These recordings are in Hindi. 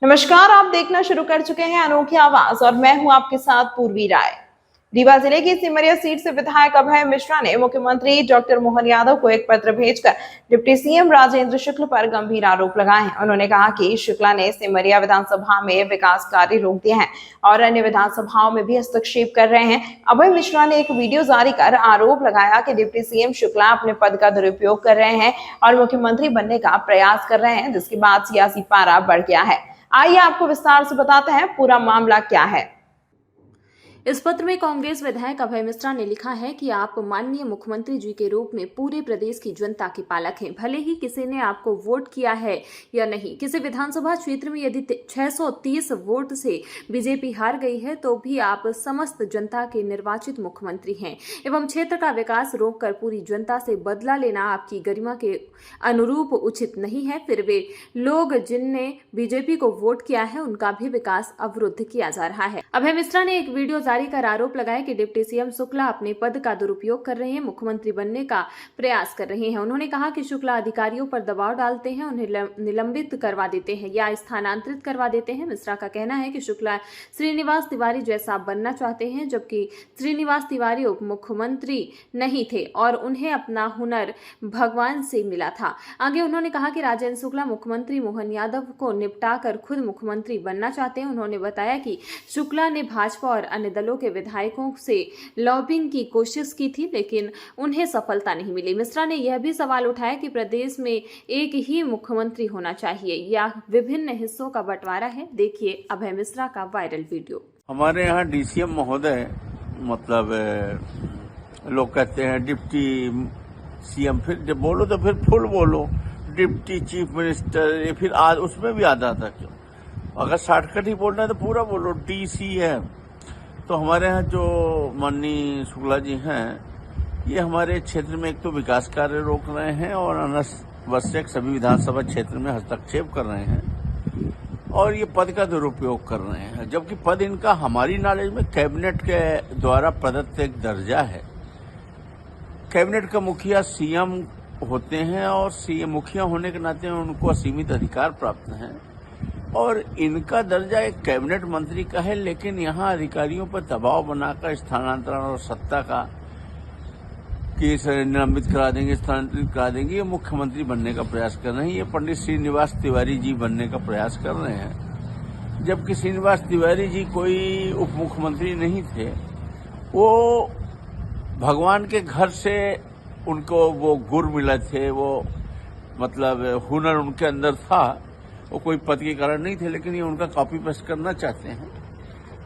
नमस्कार, आप देखना शुरू कर चुके हैं अनोखी आवाज और मैं हूं आपके साथ पूर्वी राय। रीवा जिले की सिमरिया सीट से विधायक अभय मिश्रा ने मुख्यमंत्री डॉक्टर मोहन यादव को एक पत्र भेजकर डिप्टी सीएम राजेंद्र शुक्ल पर गंभीर आरोप लगाए हैं। उन्होंने कहा कि शुक्ला ने सिमरिया विधानसभा में विकास कार्य रोक दिए हैं और अन्य विधानसभाओं में भी हस्तक्षेप कर रहे हैं। अभय मिश्रा ने एक वीडियो जारी कर आरोप लगाया कि डिप्टी सीएम शुक्ला अपने पद का दुरुपयोग कर रहे हैं और मुख्यमंत्री बनने का प्रयास कर रहे हैं, जिसके बाद सियासी पारा बढ़ गया है। आइए आपको विस्तार से बताते हैं पूरा मामला क्या है। इस पत्र में कांग्रेस विधायक अभय मिश्रा ने लिखा है कि आप माननीय मुख्यमंत्री जी के रूप में पूरे प्रदेश की जनता के पालक हैं। भले ही किसी ने आपको वोट किया है या नहीं, किसी विधानसभा क्षेत्र में यदि 630 वोट से बीजेपी हार गई है तो भी आप समस्त जनता के निर्वाचित मुख्यमंत्री हैं एवं क्षेत्र का विकास रोककर पूरी जनता से बदला लेना आपकी गरिमा के अनुरूप उचित नहीं है। फिर वे लोग जिनने बीजेपी को वोट किया है उनका भी विकास अवरुद्ध किया जा रहा है। अभय मिश्रा ने एक वीडियो जारी कर आरोप लगाया कि डिप्टी सीएम शुक्ला अपने पद का दुरुपयोग कर रहे हैं, मुख्यमंत्री बनने का प्रयास कर रहे हैं। उन्होंने कहा कि शुक्ला अधिकारियों पर दबाव डालते हैं, उन्हें निलंबित करवा देते हैं या स्थानांतरित करवा देते हैं। मिश्रा का कहना है कि शुक्ला श्रीनिवास तिवारी जैसा बनना चाहते हैं, जबकि श्रीनिवास तिवारी उप मुख्यमंत्री नहीं थे और उन्हें अपना हुनर भगवान से मिला था। आगे उन्होंने कहा कि राजेंद्र शुक्ला मुख्यमंत्री मोहन यादव को निपटा कर खुद मुख्यमंत्री बनना चाहते हैं। उन्होंने बताया कि शुक्ला ने भाजपा और अन्य दलों के विधायकों से लॉबिंग की कोशिश की थी, लेकिन उन्हें सफलता नहीं मिली। मिश्रा ने यह भी सवाल उठाया कि प्रदेश में एक ही मुख्यमंत्री होना चाहिए या विभिन्न हिस्सों का बंटवारा है। देखिए अभय मिश्रा का वायरल वीडियो। हमारे यहाँ डीसीएम महोदय मतलब लोग कहते हैं डिप्टी सीएम, फिर जब बोलो तो फिर फुल बोलो, डिप्टी चीफ मिनिस्टर, ये फिर आज उसमें भी आधा था। क्यों, अगर शॉर्टकट ही बोलना है तो पूरा बोलो डीसीएम। तो हमारे यहाँ जो माननीय शुक्ला जी हैं, ये हमारे क्षेत्र में एक तो विकास कार्य रोक रहे हैं और अनावश्यक सभी विधानसभा क्षेत्र में हस्तक्षेप कर रहे हैं और ये पद का दुरुपयोग कर रहे हैं, जबकि पद इनका हमारी नॉलेज में कैबिनेट के द्वारा प्रदत्त एक दर्जा है। कैबिनेट का मुखिया सीएम होते हैं और सीएम मुखिया होने के नाते उनको असीमित अधिकार प्राप्त हैं और इनका दर्जा एक कैबिनेट मंत्री का है, लेकिन यहाँ अधिकारियों पर दबाव बनाकर स्थानांतरण और सत्ता का कि निलंबित करा देंगे, स्थानांतरित करा देंगे, ये मुख्यमंत्री बनने का प्रयास कर रहे हैं। ये पंडित श्रीनिवास तिवारी जी बनने का प्रयास कर रहे हैं, जबकि श्रीनिवास तिवारी जी कोई उप मुख्यमंत्री नहीं थे। वो भगवान के घर से उनको वो गुर मिले थे, वो मतलब हुनर उनके अंदर था, वो कोई पद के कारण नहीं थे, लेकिन ये उनका कॉपी पेस्ट करना चाहते हैं।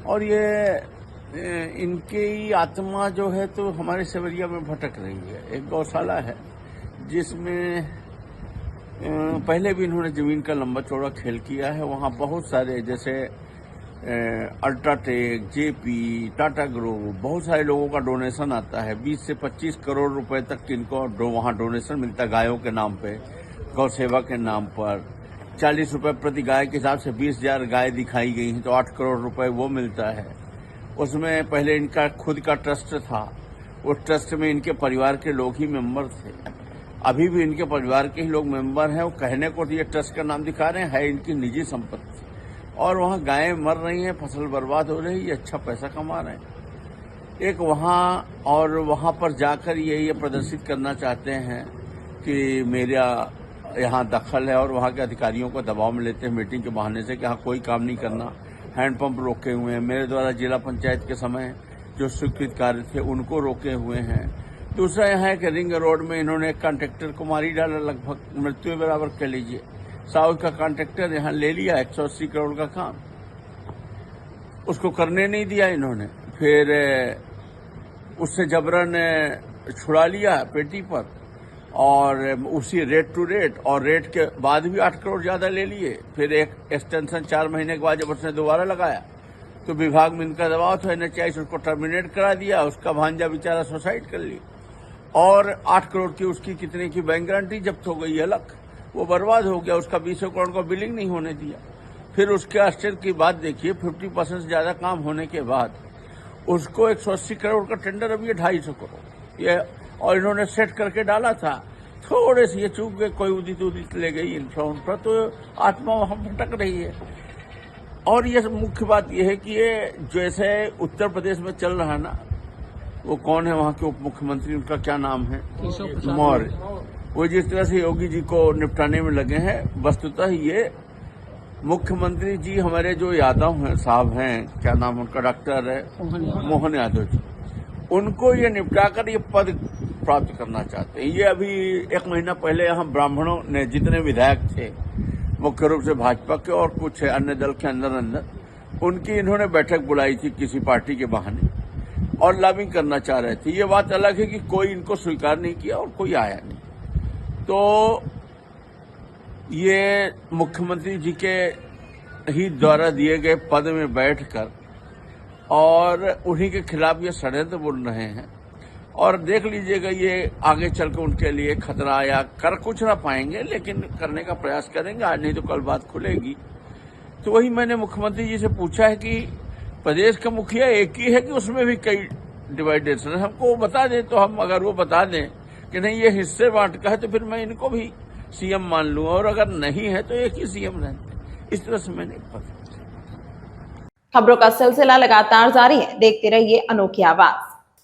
और ये इनकी आत्मा जो है तो हमारे सेवरिया में भटक रही है। एक गौशाला है जिसमें पहले भी इन्होंने जमीन का लंबा चौड़ा खेल किया है। वहाँ बहुत सारे जैसे अल्ट्राटेक, जेपी, टाटा ग्रुप, बहुत सारे लोगों का डोनेशन आता है। 20 से 25 करोड़ रुपए तक इनको वहाँ डोनेशन मिलता है गायों के नाम पे, गौ सेवा के नाम पर। 40 रुपए प्रति गाय के हिसाब से 20,000 गाय दिखाई गई हैं तो 8 करोड़ रुपए वो मिलता है। उसमें पहले इनका खुद का ट्रस्ट था, उस ट्रस्ट में इनके परिवार के लोग ही मेंबर थे। अभी भी इनके परिवार के ही लोग मेंबर हैं। वो कहने को तो ये ट्रस्ट का नाम दिखा रहे हैं, है इनकी निजी संपत्ति। और वहाँ गायें मर रही हैं, फसल बर्बाद हो रही है, ये अच्छा पैसा कमा रहे हैं। एक वहाँ और वहाँ पर जाकर ये प्रदर्शित करना चाहते हैं कि मेरा यहाँ दखल है और वहाँ के अधिकारियों को दबाव में लेते हैं मीटिंग के बहाने से कि यहाँ कोई काम नहीं करना, हैंडपंप रोके हुए हैं। मेरे द्वारा जिला पंचायत के समय जो स्वीकृत कार्य थे उनको रोके हुए हैं। दूसरा यहाँ है कि रिंग रोड में इन्होंने एक कॉन्ट्रैक्टर को मारी डाला, लगभग मृत्यु बराबर कह लीजिए। साउथ का कॉन्ट्रैक्टर यहाँ ले लिया 180 करोड़ का काम, उसको करने नहीं दिया इन्होंने। फिर उससे जबरन छुड़ा लिया पेटी पर और उसी रेट टू रेट, और रेट के बाद भी 8 करोड़ ज्यादा ले लिए। फिर एक एक्सटेंशन 4 महीने के बाद जब उसने दोबारा लगाया तो विभाग में इनका दबाव था, NHI उसको टर्मिनेट करा दिया। उसका भांजा बेचारा सुसाइड कर लिया और 8 करोड़ की उसकी कितने की बैंक गारंटी जब्त हो गई, अलग वो बर्बाद हो गया। उसका 20 करोड़ का बिलिंग नहीं होने दिया। फिर उसके आश्चर्य की बात देखिए, 50% से ज्यादा काम होने के बाद उसको 180 करोड़ का टेंडर, अब ये 250 करोड़ ये और इन्होंने सेट करके डाला था। थोड़े से ये चूक गए, कोई उदित ले गई इन्फ्राउंड पर, तो आत्मा वहां भटक रही है। और ये मुख्य बात यह है कि ये जैसे उत्तर प्रदेश में चल रहा है ना, वो कौन है वहाँ के उप मुख्यमंत्री, उनका क्या नाम है, मौर्य, वो जिस तरह से योगी जी को निपटाने में लगे हैं, वस्तुतः ये मुख्यमंत्री जी हमारे जो यादव हैं साहब हैं, क्या नाम उनका, डॉक्टर है मोहन यादव जी, उनको ये निपटाकर ये पद प्राप्त करना चाहते हैं। ये अभी 1 महीना पहले यहाँ ब्राह्मणों ने, जितने विधायक थे मुख्य रूप से भाजपा के और कुछ अन्य दल के अंदर उनकी इन्होंने बैठक बुलाई थी किसी पार्टी के बहाने और लॉबिंग करना चाह रहे थे। ये बात अलग है कि कोई इनको स्वीकार नहीं किया और कोई आया नहीं। तो ये मुख्यमंत्री जी के ही द्वारा दिए गए पद में बैठकर और उन्हीं के खिलाफ ये षड्यंत्र बुन रहे हैं और देख लीजिएगा ये आगे चलकर उनके लिए खतरा, या कर कुछ ना पाएंगे लेकिन करने का प्रयास करेंगे, आज नहीं तो कल बात खुलेगी। तो वही मैंने मुख्यमंत्री जी से पूछा है कि प्रदेश का मुखिया एक ही है कि उसमें भी कई डिवाइडेशन है, हमको वो बता दें। तो हम, अगर वो बता दें कि नहीं ये हिस्से बांट का है, तो फिर मैं इनको भी सीएम मान लूं, और अगर नहीं है तो एक ही सीएम रहते। इस तरह से मैंने खबरों का सिलसिला लगातार जारी है, देखते रहिए अनोखी आवाज।